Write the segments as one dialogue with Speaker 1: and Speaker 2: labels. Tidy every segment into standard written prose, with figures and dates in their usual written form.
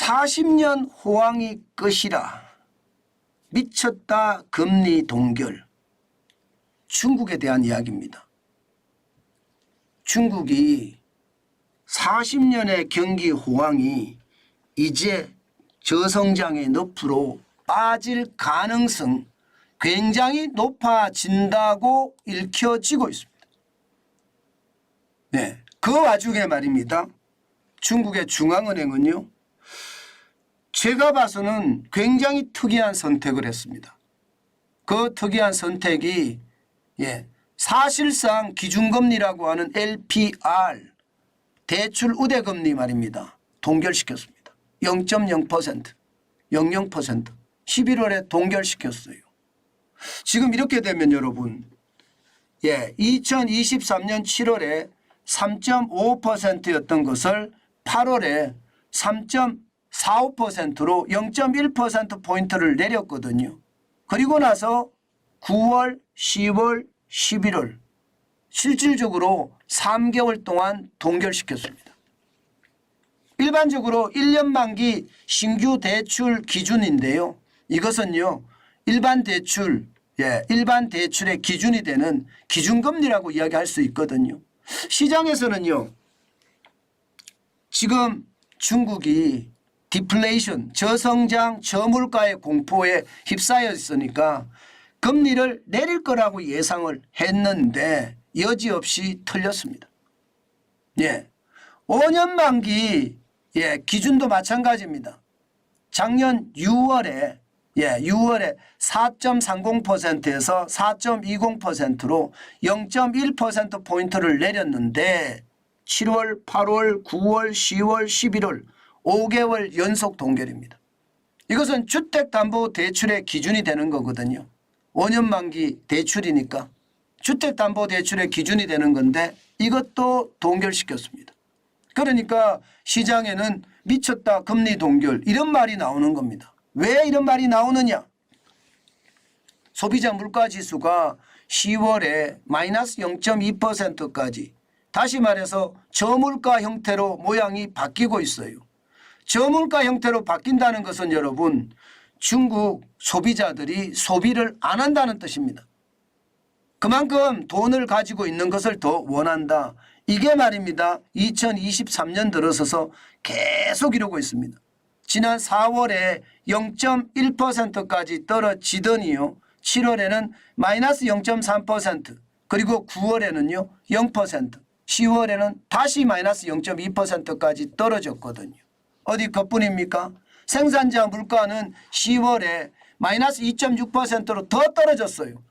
Speaker 1: 40년 호황이 끝이라. 미쳤다 금리 동결. 중국에 대한 이야기입니다. 중국이 40년의 경기 호황이 이제 저성장의 늪으로 빠질 가능성 굉장히 높아진다고 읽혀지고 있습니다. 네, 그 와중에 말입니다. 중국의 중앙은행은요, 제가 봐서는 굉장히 특이한 선택을 했습니다. 그 특이한 선택이 사실상 기준금리라고 하는 LPR 대출 우대금리 말입니다. 동결시켰습니다. 0.0%, 00% 11월에 동결시켰어요. 지금 이렇게 되면 여러분 2023년 7월에 3.55%였던 것을 8월에 3.45%로 0.1%포인트를 내렸거든요. 그리고 나서 9월, 10월, 11월 실질적으로 3개월 동안 동결시켰습니다. 일반적으로 1년 만기 신규 대출 기준인데요. 이것은요, 일반 대출의 기준이 되는 기준금리라고 이야기할 수 있거든요. 시장에서는요, 지금 중국이 디플레이션, 저성장, 저물가의 공포에 휩싸여 있으니까 금리를 내릴 거라고 예상을 했는데 여지없이 틀렸습니다. 5년 만기 기준도 마찬가지입니다. 작년 6월에 4.30%에서 4.20%로 0.1%포인트를 내렸는데 7월, 8월, 9월, 10월, 11월 5개월 연속 동결입니다. 이것은 주택담보대출의 기준이 되는 거거든요. 5년 만기 대출이니까 주택담보대출의 기준이 되는 건데 이것도 동결시켰습니다. 그러니까 시장에는 미쳤다 금리 동결 이런 말이 나오는 겁니다. 왜 이런 말이 나오느냐? 소비자 물가지수가 10월에 마이너스 0.2%까지 다시 말해서 저물가 형태로 모양이 바뀌고 있어요. 저물가 형태로 바뀐다는 것은 여러분 중국 소비자들이 소비를 안 한다는 뜻입니다. 그만큼 돈을 가지고 있는 것을 더 원한다. 이게 말입니다. 2023년 들어서서 계속 이러고 있습니다. 지난 4월에 0.1%까지 떨어지더니요. 7월에는 마이너스 0.3% 그리고 9월에는요 0%, 10월에는 다시 마이너스 0.2%까지 떨어졌거든요. 어디 그뿐입니까? 생산자 물가는 10월에 마이너스 2.6%로 더 떨어졌어요.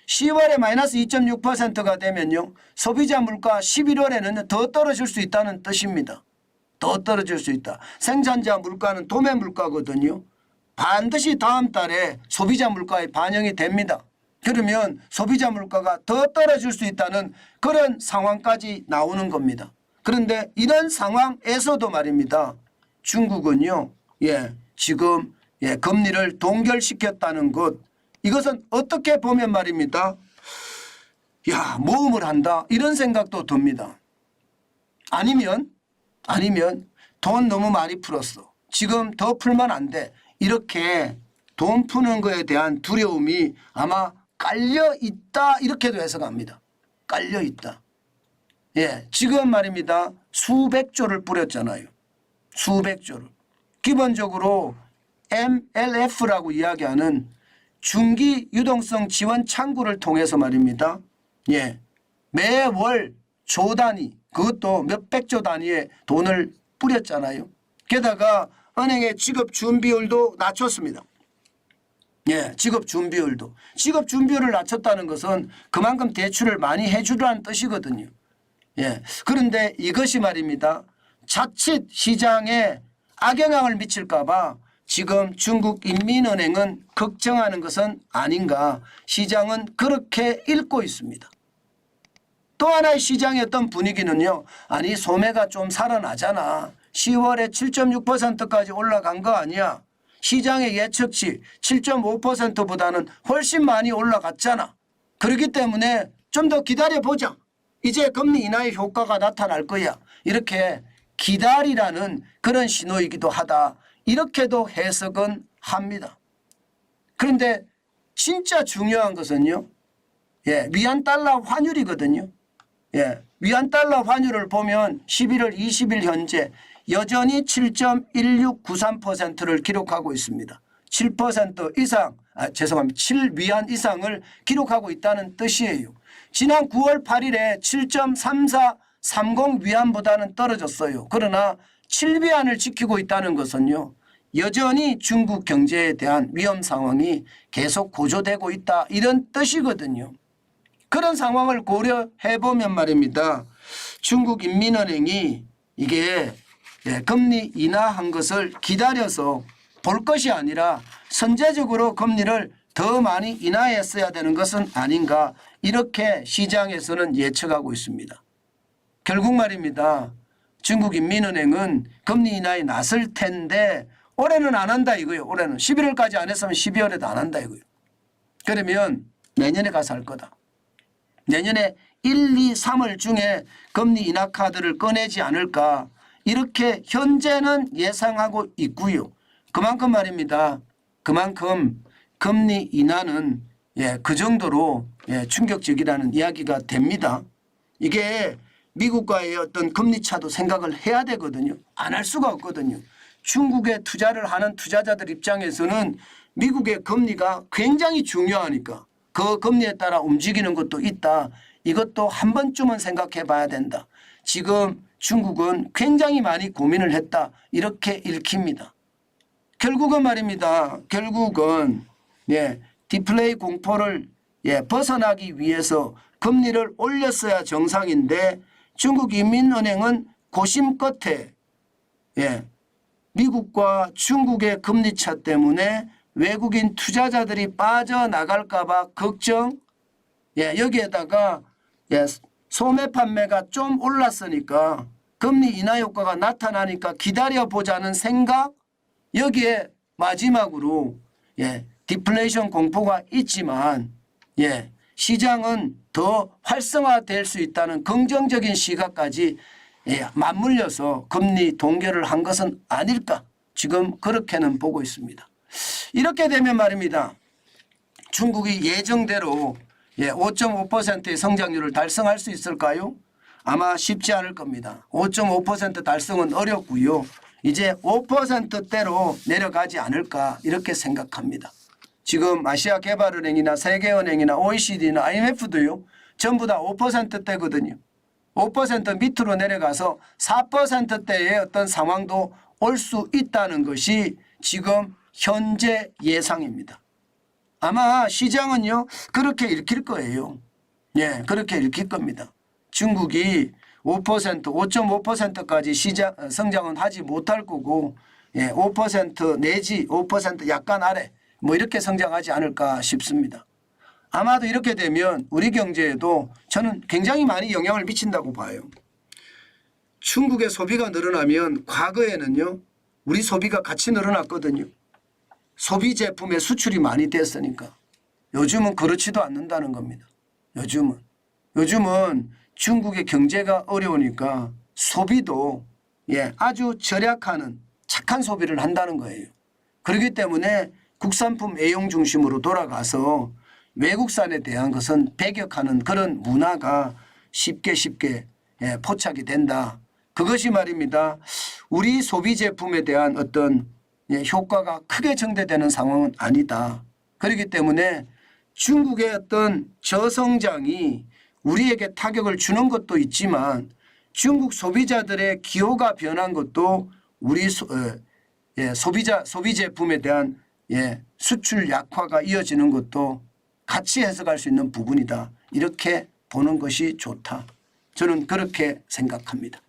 Speaker 1: 10월에 마이너스 2.6%가 되면요. 소비자 물가 11월에는 더 떨어질 수 있다는 뜻입니다. 더 떨어질 수 있다. 생산자 물가는 도매 물가거든요. 반드시 다음 달에 소비자 물가에 반영이 됩니다. 그러면 소비자 물가가 더 떨어질 수 있다는 그런 상황까지 나오는 겁니다. 그런데 이런 상황에서도 말입니다. 중국은요. 지금 금리를 동결시켰다는 것 이것은 어떻게 보면 말입니다. 모험을 한다 이런 생각도 듭니다. 아니면 돈 너무 많이 풀었어. 지금 더 풀면 안 돼. 이렇게 돈 푸는 거에 대한 두려움이 아마 깔려있다 이렇게도 해석합니다. 깔려있다. 지금 말입니다. 수백조를 뿌렸잖아요. 수백조를. 기본적으로 MLF라고 이야기하는 중기 유동성 지원 창구를 통해서 말입니다. 매월 조 단위 그것도 몇백조 단위의 돈을 뿌렸잖아요. 게다가 은행의 지급 준비율도 낮췄습니다. 지급 준비율도. 지급 준비율을 낮췄다는 것은 그만큼 대출을 많이 해주라는 뜻이거든요. 그런데 이것이 말입니다. 자칫 시장에 악영향을 미칠까 봐 지금 중국인민은행은 걱정하는 것은 아닌가. 시장은 그렇게 읽고 있습니다. 또 하나의 시장의 어떤 분위기는요. 아니 소매가 좀 살아나잖아. 10월에 7.6%까지 올라간 거 아니야. 시장의 예측치 7.5%보다는 훨씬 많이 올라갔잖아. 그렇기 때문에 좀 더 기다려보자. 이제 금리 인하의 효과가 나타날 거야. 이렇게 기다리라는 그런 신호이기도 하다. 이렇게도 해석은 합니다. 그런데 진짜 중요한 것은요. 위안 달러 환율이거든요. 위안 달러 환율을 보면 11월 20일 현재 여전히 7.1693%를 기록하고 있습니다. 7% 이상, 죄송합니다. 7위안 이상을 기록하고 있다는 뜻이에요. 지난 9월 8일에 7.3430 위안보다는 떨어졌어요. 그러나 7위안을 지키고 있다는 것은요. 여전히 중국 경제에 대한 위험 상황이 계속 고조되고 있다. 이런 뜻이거든요. 그런 상황을 고려해 보면 말입니다. 중국인민은행이 이게 금리 인하한 것을 기다려서 볼 것이 아니라 선제적으로 금리를 더 많이 인하했어야 되는 것은 아닌가 이렇게 시장에서는 예측하고 있습니다. 결국 말입니다. 중국인민은행은 금리 인하에 나설 텐데 올해는 안 한다 이거예요. 올해는 11월까지 안 했으면 12월에도 안 한다 이거예요. 그러면 내년에 가서 할 거다. 내년에 1, 2, 3월 중에 금리 인하 카드를 꺼내지 않을까 이렇게 현재는 예상하고 있고요. 그만큼 말입니다. 그만큼 금리 인하는 그 정도로 충격적이라는 이야기가 됩니다. 이게 미국과의 어떤 금리 차도 생각을 해야 되거든요. 안 할 수가 없거든요. 중국에 투자를 하는 투자자들 입장에서는 미국의 금리가 굉장히 중요하니까 그 금리에 따라 움직이는 것도 있다. 이것도 한 번쯤은 생각해 봐야 된다. 지금 중국은 굉장히 많이 고민을 했다. 이렇게 읽힙니다. 결국은 말입니다. 결국은 디플레이 공포를 벗어나기 위해서 금리를 올렸어야 정상인데 중국인민은행은 고심 끝에 미국과 중국의 금리차 때문에 외국인 투자자들이 빠져나갈까 봐 걱정, 여기에다가 소매 판매가 좀 올랐으니까 금리 인하 효과가 나타나니까 기다려보자는 생각, 여기에 마지막으로 디플레이션 공포가 있지만 시장은 더 활성화될 수 있다는 긍정적인 시각까지 맞물려서 금리 동결을 한 것은 아닐까 지금 그렇게는 보고 있습니다. 이렇게 되면 말입니다. 중국이 예정대로 5.5%의 성장률을 달성할 수 있을까요? 아마 쉽지 않을 겁니다. 5.5% 달성은 어렵고요. 이제 5%대로 내려가지 않을까 이렇게 생각합니다. 지금 아시아개발은행이나 세계은행이나 OECD나 IMF도요. 전부 다 5%대거든요. 5% 밑으로 내려가서 4%대의 어떤 상황도 올 수 있다는 것이 지금 현재 예상입니다. 아마 시장은요. 그렇게 읽힐 거예요. 그렇게 읽힐 겁니다. 중국이 5%, 5.5%까지 성장은 하지 못할 거고 5% 내지 5% 약간 아래 뭐 이렇게 성장하지 않을까 싶습니다. 아마도 이렇게 되면 우리 경제에도 저는 굉장히 많이 영향을 미친다고 봐요. 중국의 소비가 늘어나면 과거에는요. 우리 소비가 같이 늘어났거든요. 소비 제품의 수출이 많이 됐으니까. 요즘은 그렇지도 않는다는 겁니다. 요즘은 중국의 경제가 어려우니까 소비도 아주 절약하는 착한 소비를 한다는 거예요. 그렇기 때문에 국산품 애용 중심으로 돌아가서 외국산에 대한 것은 배격하는 그런 문화가 쉽게 포착이 된다. 그것이 말입니다. 우리 소비 제품에 대한 어떤 효과가 크게 증대되는 상황은 아니다. 그렇기 때문에 중국의 어떤 저성장이 우리에게 타격을 주는 것도 있지만 중국 소비자들의 기호가 변한 것도 우리 소비 제품에 대한 수출 약화가 이어지는 것도 같이 해석할 수 있는 부분이다. 이렇게 보는 것이 좋다. 저는 그렇게 생각합니다.